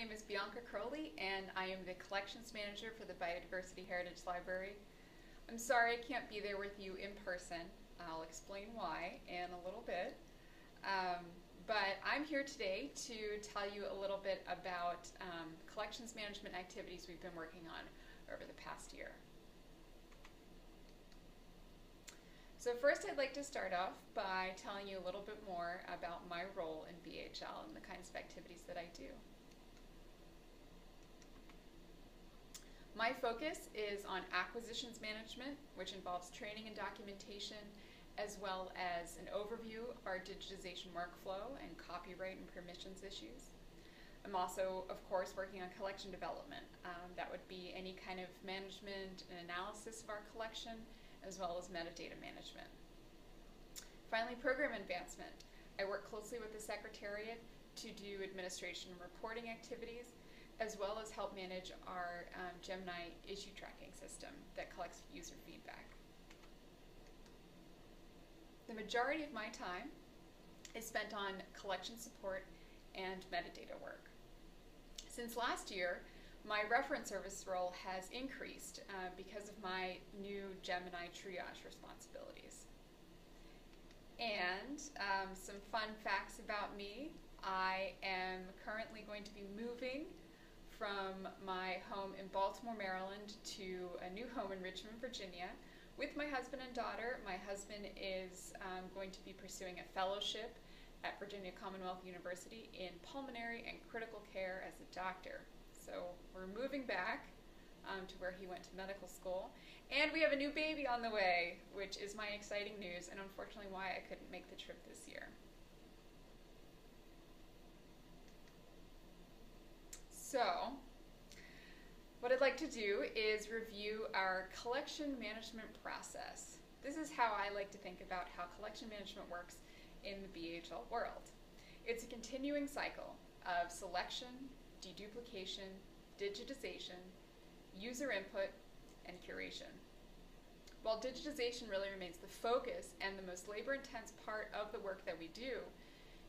name is Bianca Crowley, and I am the Collections Manager for the Biodiversity Heritage Library. I'm sorry I can't be there with you in person. I'll explain why in a little bit. But I'm here today to tell you a little bit about collections management activities we've been working on over the past year. So first I'd like to start off by telling you a little bit more about my role in BHL and the kinds of activities that I do. My focus is on acquisitions management, which involves training and documentation, as well as an overview of our digitization workflow and copyright and permissions issues. I'm also, of course, working on collection development. That would be any kind of management and analysis of our collection, as well as metadata management. Finally, program advancement. I work closely with the Secretariat to do administration and reporting activities, as well as help manage our Gemini issue tracking system that collects user feedback. The majority of my time is spent on collection support and metadata work. Since last year, my reference service role has increased because of my new Gemini triage responsibilities. And some fun facts about me. I am currently going to be moving from my home in Baltimore, Maryland to a new home in Richmond, Virginia with my husband and daughter. My husband is going to be pursuing a fellowship at Virginia Commonwealth University in pulmonary and critical care as a doctor. So we're moving back to where he went to medical school. And we have a new baby on the way, which is my exciting news and unfortunately why I couldn't make the trip this year. So what I'd like to do is review our collection management process. This is how I like to think about how collection management works in the BHL world. It's a continuing cycle of selection, deduplication, digitization, user input, and curation. While digitization really remains the focus and the most labor-intense part of the work that we do,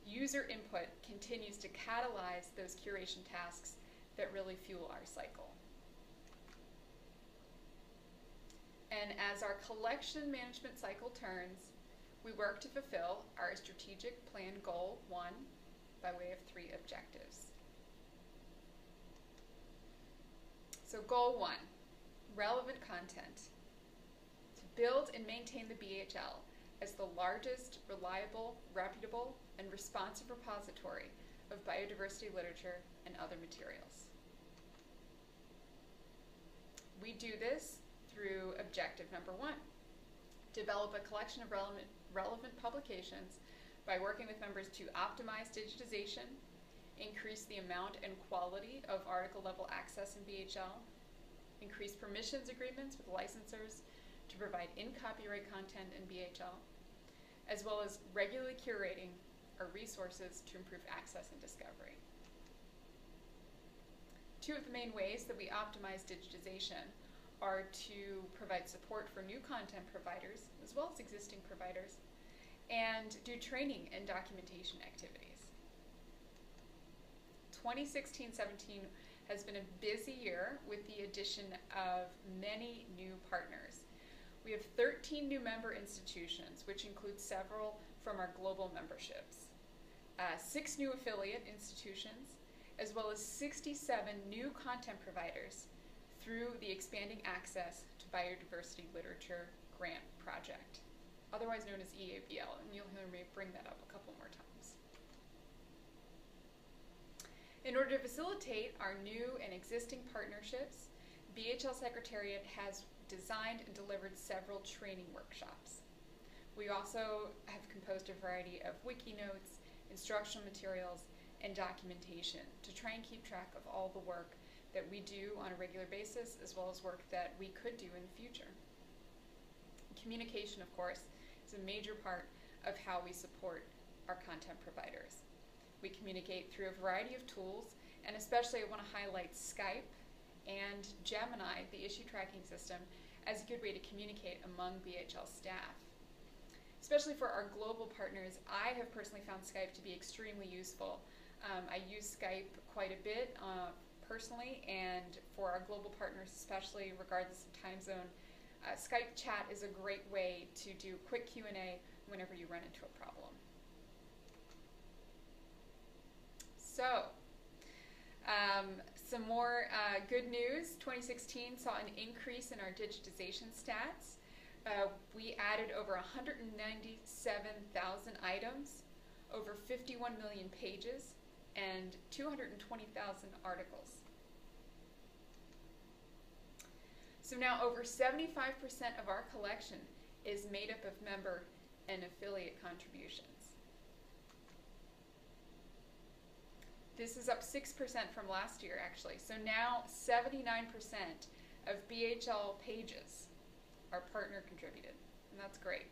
user input continues to catalyze those curation tasks that really fuel our cycle. And as our collection management cycle turns, we work to fulfill our strategic plan goal 1 by way of 3 objectives. So goal 1, relevant content. To build and maintain the BHL as the largest, reliable, reputable, and responsive repository of biodiversity literature and other materials. We do this through objective number 1, develop a collection of relevant publications by working with members to optimize digitization, increase the amount and quality of article level access in BHL, increase permissions agreements with licensors to provide in-copyright content in BHL, as well as regularly curating our resources to improve access and discovery. 2 of the main ways that we optimize digitization are to provide support for new content providers, as well as existing providers, and do training and documentation activities. 2016-17 has been a busy year with the addition of many new partners. We have 13 new member institutions, which include several from our global memberships, 6 new affiliate institutions, as well as 67 new content providers through the Expanding Access to Biodiversity Literature Grant Project, otherwise known as EABL, and you'll hear me bring that up a couple more times. In order to facilitate our new and existing partnerships, BHL Secretariat has designed and delivered several training workshops. We also have composed a variety of wiki notes, instructional materials, and documentation to try and keep track of all the work that we do on a regular basis, as well as work that we could do in the future. Communication, of course, is a major part of how we support our content providers. We communicate through a variety of tools, and especially I want to highlight Skype and Gemini, the issue tracking system, as a good way to communicate among BHL staff. Especially for our global partners, I have personally found Skype to be extremely useful I use Skype quite a bit personally, and for our global partners especially, regardless of time zone, Skype chat is a great way to do quick Q&A whenever you run into a problem. So, some more good news. 2016 saw an increase in our digitization stats. We added over 197,000 items, over 51 million pages, and 220,000 articles. So now over 75% of our collection is made up of member and affiliate contributions. This is up 6% from last year, actually. So now 79% of BHL pages are partner contributed, and that's great.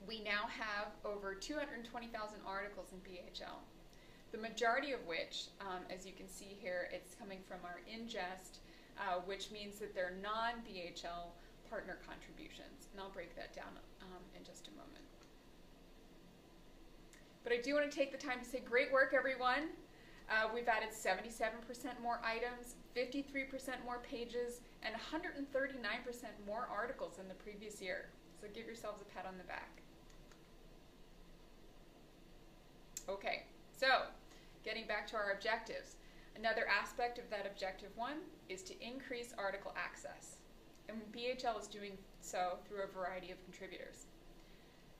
We now have over 220,000 articles in BHL, the majority of which, as you can see here, it's coming from our ingest, which means that they're non-BHL partner contributions, and I'll break that down in just a moment. But I do want to take the time to say great work, everyone. We've added 77% more items, 53% more pages, and 139% more articles than the previous year. So give yourselves a pat on the back. Okay, so getting back to our objectives. Another aspect of that objective 1 is to increase article access. And BHL is doing so through a variety of contributors.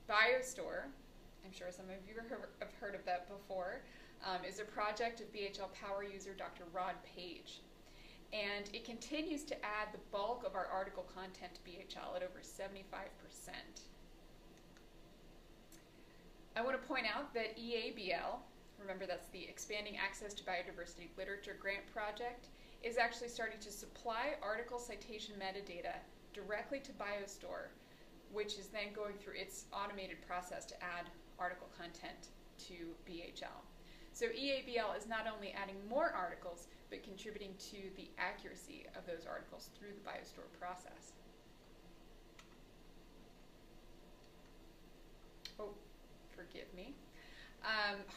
BioStore, I'm sure some of you have heard of that before, is a project of BHL power user Dr. Rod Page. And it continues to add the bulk of our article content to BHL at over 75%. I want to point out that EABL, remember that's the Expanding Access to Biodiversity Literature Grant Project, is actually starting to supply article citation metadata directly to BioStore, which is then going through its automated process to add article content to BHL. So EABL is not only adding more articles, but contributing to the accuracy of those articles through the BioStore process. Oh, forgive me.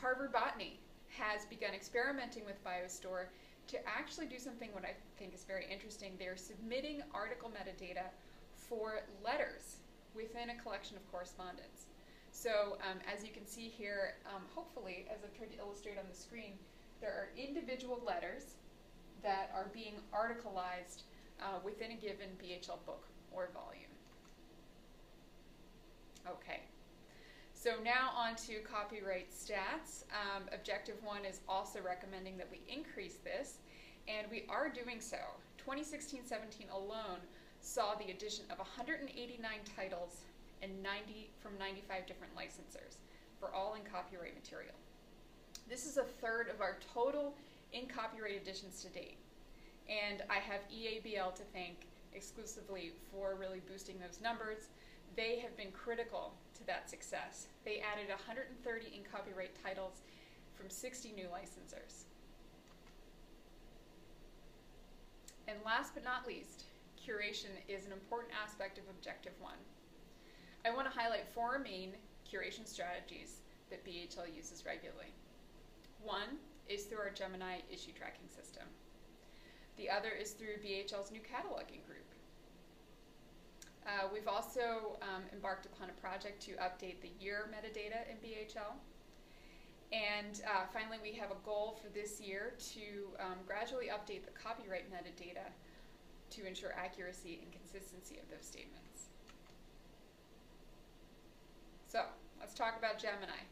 Harvard Botany has begun experimenting with BioStore to actually do something what I think is very interesting. They're submitting article metadata for letters within a collection of correspondence. So as you can see here, hopefully, as I've tried to illustrate on the screen, there are individual letters that are being articleized within a given BHL book or volume. Okay, so now on to copyright stats. Objective 1 is also recommending that we increase this, and we are doing so. 2016-17 alone saw the addition of 189 titles and 95 different licensors for all in copyright material. This is a third of our total in copyright additions to date. And I have EABL to thank exclusively for really boosting those numbers. They have been critical to that success. They added 130 in copyright titles from 60 new licensors. And last but not least, curation is an important aspect of Objective 1. I want to highlight 4 main curation strategies that BHL uses regularly. 1 is through our Gemini issue tracking system. The other is through BHL's new cataloging group. We've also embarked upon a project to update the year metadata in BHL. And finally, we have a goal for this year to gradually update the copyright metadata to ensure accuracy and consistency of those statements. So let's talk about Gemini.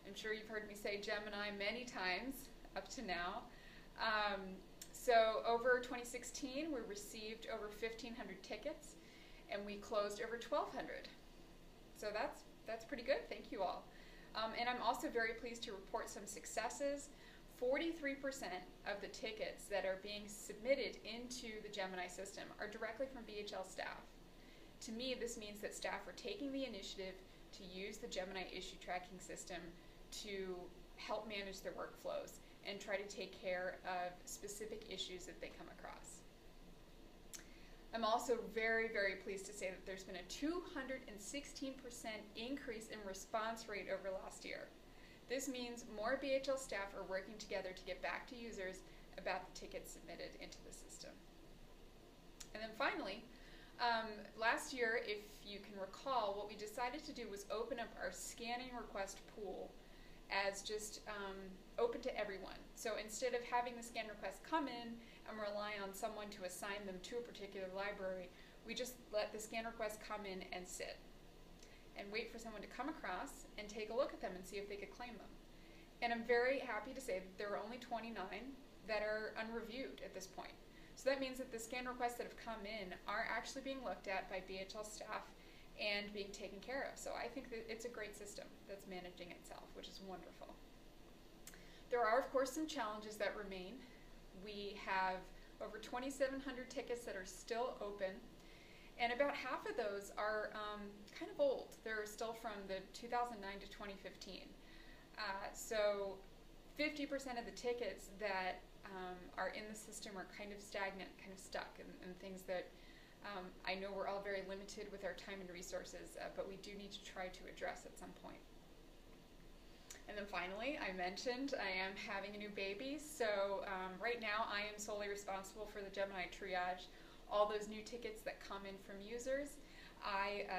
I'm sure you've heard me say Gemini many times up to now. So over 2016, we received over 1,500 tickets, and we closed over 1,200. So that's pretty good. Thank you all. And I'm also very pleased to report some successes. 43% of the tickets that are being submitted into the Gemini system are directly from BHL staff. To me, this means that staff are taking the initiative to use the Gemini issue tracking system to help manage their workflows and try to take care of specific issues that they come across. I'm also very, very pleased to say that there's been a 216% increase in response rate over last year. This means more BHL staff are working together to get back to users about the tickets submitted into the system. And then finally, last year, if you can recall, what we decided to do was open up our scanning request pool as just open to everyone. So instead of having the scan request come in and rely on someone to assign them to a particular library, we just let the scan request come in and sit and wait for someone to come across and take a look at them and see if they could claim them. And I'm very happy to say that there are only 29 that are unreviewed at this point. So that means that the scan requests that have come in are actually being looked at by BHL staff and being taken care of. So I think that it's a great system that's managing itself, which is wonderful. There are, of course, some challenges that remain. We have over 2,700 tickets that are still open, and about half of those are kind of old. They're still from the 2009 to 2015. So 50% of the tickets that are in the system are kind of stagnant, kind of stuck, and things that I know we're all very limited with our time and resources, but we do need to try to address at some point. And then finally, I mentioned I am having a new baby, so right now I am solely responsible for the Gemini triage. All those new tickets that come in from users, I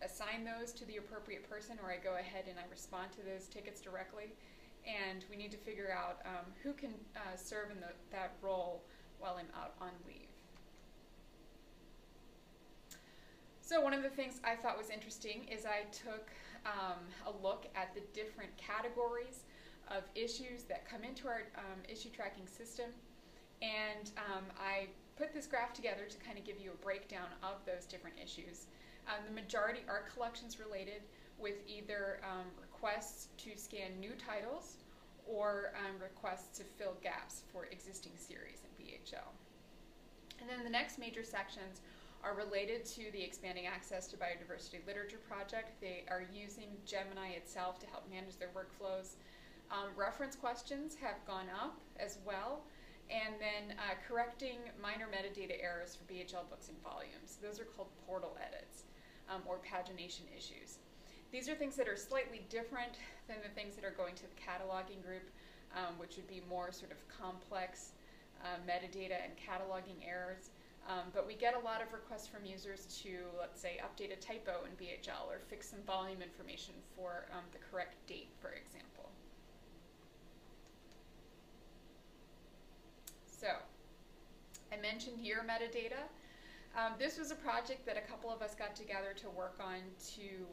assign those to the appropriate person, or I go ahead and I respond to those tickets directly. And we need to figure out who can serve in that role while I'm out on leave. So one of the things I thought was interesting is I took a look at the different categories of issues that come into our issue tracking system, and I put this graph together to kind of give you a breakdown of those different issues. The majority are collections related, with either requests to scan new titles or requests to fill gaps for existing series in BHL. And then the next major sections are related to the Expanding Access to Biodiversity Literature project. They are using Gemini itself to help manage their workflows. Reference questions have gone up as well, and then correcting minor metadata errors for BHL books and volumes. Those are called portal edits or pagination issues. These are things that are slightly different than the things that are going to the cataloging group, which would be more sort of complex metadata and cataloging errors. But we get a lot of requests from users to, let's say, update a typo in BHL or fix some volume information for the correct date, for example. So, I mentioned year metadata. This was a project that a couple of us got together to work on to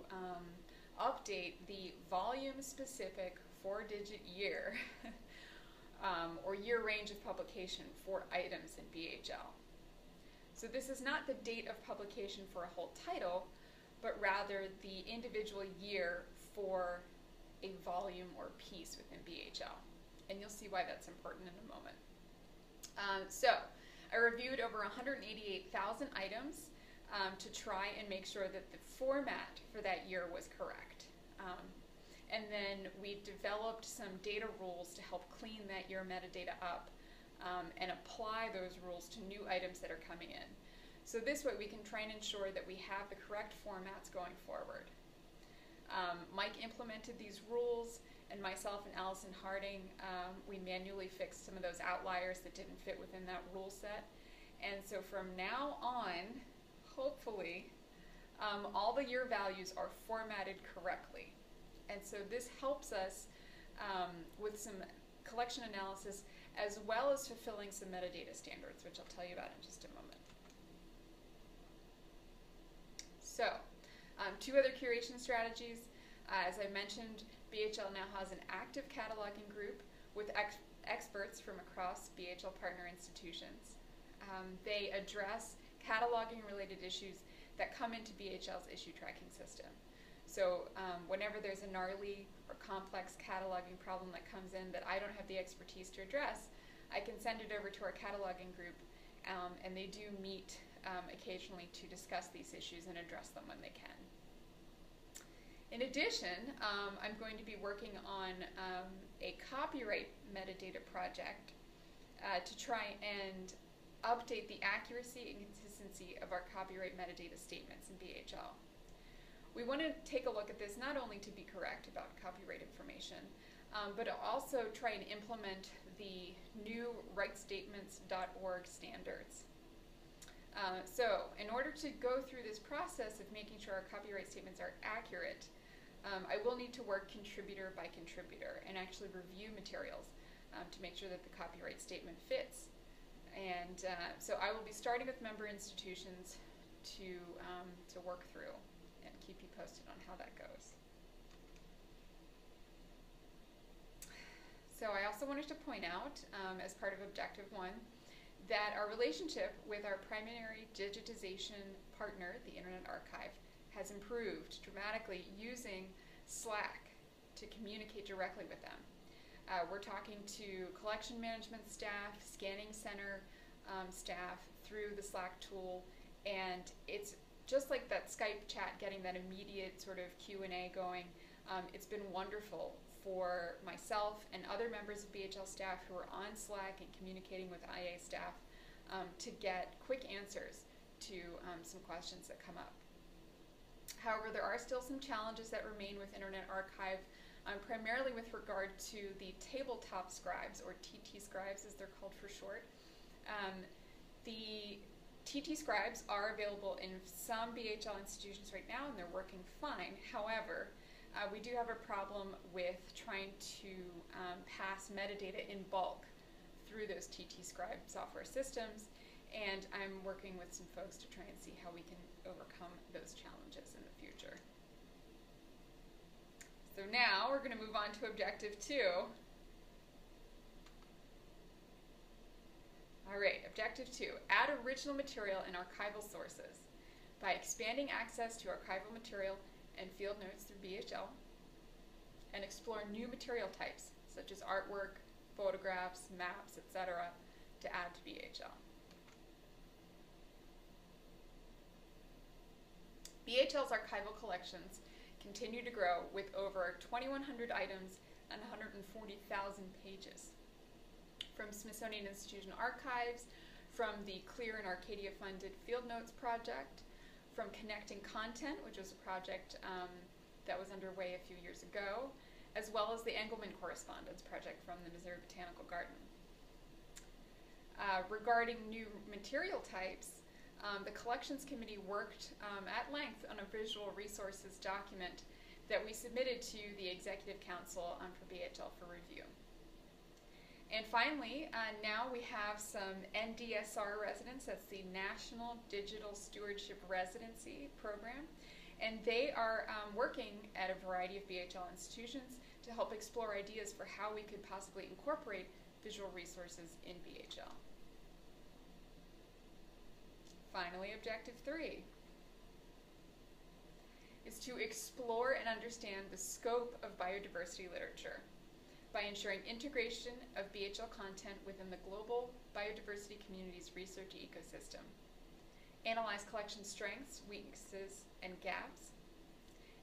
update the volume-specific 4-digit year or year range of publication for items in BHL. So this is not the date of publication for a whole title, but rather the individual year for a volume or piece within BHL. And you'll see why that's important in a moment. So I reviewed over 188,000 items to try and make sure that the format for that year was correct. And then we developed some data rules to help clean that year metadata up and apply those rules to new items that are coming in. So this way we can try and ensure that we have the correct formats going forward. Mike implemented these rules, and myself and Allison Harding, we manually fixed some of those outliers that didn't fit within that rule set. And so from now on, hopefully, all the year values are formatted correctly. And so this helps us with some collection analysis, as well as fulfilling some metadata standards, which I'll tell you about in just a moment. So, two other curation strategies. As I mentioned, BHL now has an active cataloging group with experts from across BHL partner institutions. They address cataloging related issues that come into BHL's issue tracking system. So whenever there's a gnarly or complex cataloging problem that comes in that I don't have the expertise to address, I can send it over to our cataloging group, and they do meet occasionally to discuss these issues and address them when they can. In addition, I'm going to be working on a copyright metadata project to try and update the accuracy and consistency of our copyright metadata statements in BHL. We want to take a look at this not only to be correct about copyright information, but also try and implement the new rightstatements.org standards. So in order to go through this process of making sure our copyright statements are accurate, I will need to work contributor by contributor and actually review materials to make sure that the copyright statement fits. And so I will be starting with member institutions to work through and keep you posted on how that goes. So I also wanted to point out, as part of Objective 1, that our relationship with our primary digitization partner, the Internet Archive, has improved dramatically using Slack to communicate directly with them. We're talking to collection management staff, scanning center staff through the Slack tool, and it's just like that Skype chat, getting that immediate sort of Q&A going. It's been wonderful for myself and other members of BHL staff who are on Slack and communicating with IA staff to get quick answers to some questions that come up. However, there are still some challenges that remain with Internet Archive, primarily with regard to the tabletop scribes, or TT scribes as they're called for short. The TT scribes are available in some BHL institutions right now, and they're working fine. However, we do have a problem with trying to pass metadata in bulk through those TT scribe software systems, and I'm working with some folks to try and see how we can overcome those challenges in the future. So now we're going to move on to Objective 2. All right, Objective 2, add original material and archival sources by expanding access to archival material and field notes through BHL, and explore new material types such as artwork, photographs, maps, etc. to add to BHL. BHL's archival collections continue to grow with over 2,100 items and 140,000 pages. From Smithsonian Institution Archives, from the Clear and Arcadia funded Field Notes project, from Connecting Content, which was a project that was underway a few years ago, as well as the Engelman Correspondence Project from the Missouri Botanical Garden. Regarding new material types, the Collections Committee worked at length on a visual resources document that we submitted to the Executive Council for BHL for review. And finally, now we have some NDSR residents. That's the National Digital Stewardship Residency Program. And they are working at a variety of BHL institutions to help explore ideas for how we could possibly incorporate visual resources in BHL. Finally, Objective 3 is to explore and understand the scope of biodiversity literature by ensuring integration of BHL content within the global biodiversity community's research ecosystem. Analyze collection strengths, weaknesses, and gaps,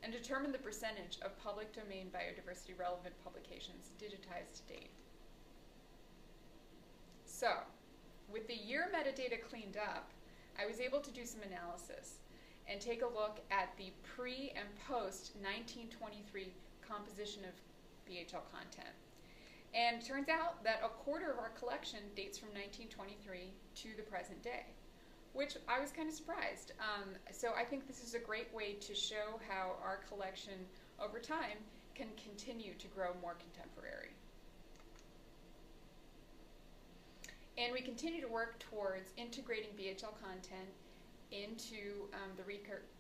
and determine the percentage of public domain biodiversity relevant publications digitized to date. So, with the year metadata cleaned up, I was able to do some analysis and take a look at the pre and post 1923 composition of BHL content. And it turns out that a quarter of our collection dates from 1923 to the present day, which I was kind of surprised. So I think this is a great way to show how our collection over time can continue to grow more contemporary. And we continue to work towards integrating BHL content into the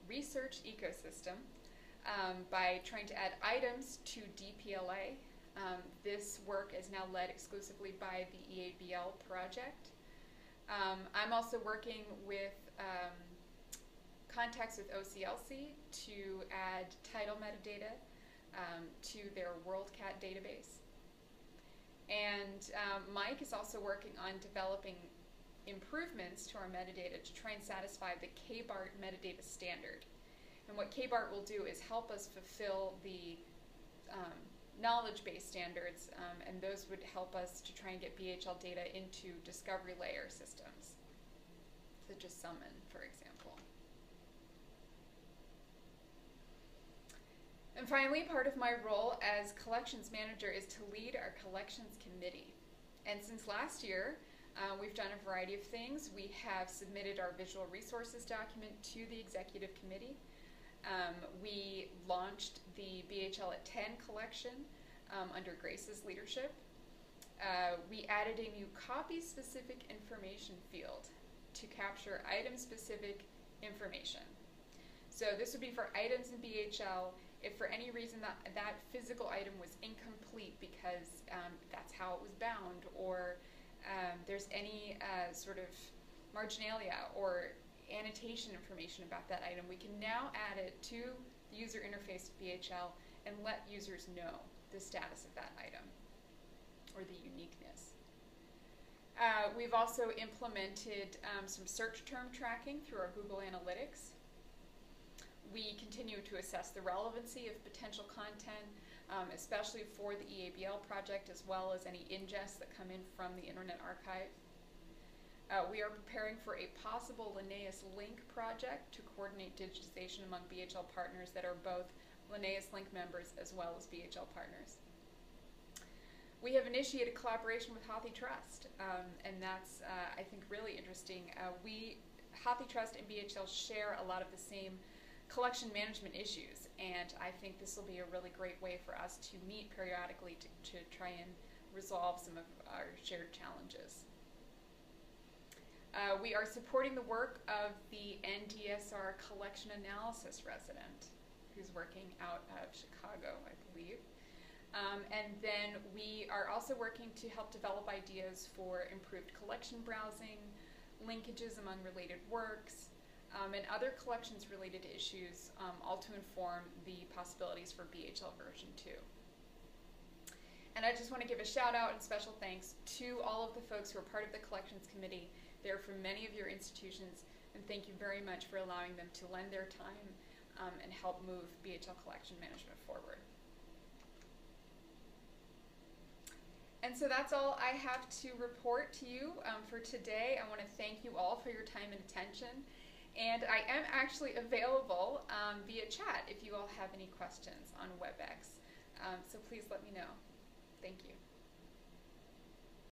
research ecosystem by trying to add items to DPLA. This work is now led exclusively by the EABL project. I'm also working with contacts with OCLC to add title metadata to their WorldCat database. And Mike is also working on developing improvements to our metadata to try and satisfy the KBART metadata standard. And what KBART will do is help us fulfill the knowledge-based standards, and those would help us to try and get BHL data into discovery layer systems, such as Summon, for example. And finally, part of my role as collections manager is to lead our collections committee. And since last year, we've done a variety of things. We have submitted our visual resources document to the executive committee. We launched the BHL2017 collection under Grace's leadership. We added a new copy-specific information field to capture item-specific information. So this would be for items in BHL if for any reason that physical item was incomplete because that's how it was bound, or there's any sort of marginalia or annotation information about that item, we can now add it to the user interface of BHL and let users know the status of that item or the uniqueness. We've also implemented some search term tracking through our Google Analytics. We continue to assess the relevancy of potential content, especially for the EABL project, as well as any ingests that come in from the Internet Archive. We are preparing for a possible Linnaeus Link project to coordinate digitization among BHL partners that are both Linnaeus Link members as well as BHL partners. We have initiated collaboration with HathiTrust, and that's, I think, really interesting. HathiTrust and BHL share a lot of the same collection management issues, and I think this will be a really great way for us to meet periodically to try and resolve some of our shared challenges. We are supporting the work of the NDSR collection analysis resident, who's working out of Chicago, I believe. And then we are also working to help develop ideas for improved collection browsing, linkages among related works, and other collections-related issues, all to inform the possibilities for BHL version 2. And I just want to give a shout out and special thanks to all of the folks who are part of the Collections Committee. They're from many of your institutions, and thank you very much for allowing them to lend their time and help move BHL collection management forward. And so that's all I have to report to you for today. I want to thank you all for your time and attention. And I am actually available via chat if you all have any questions on WebEx. So please let me know. Thank you.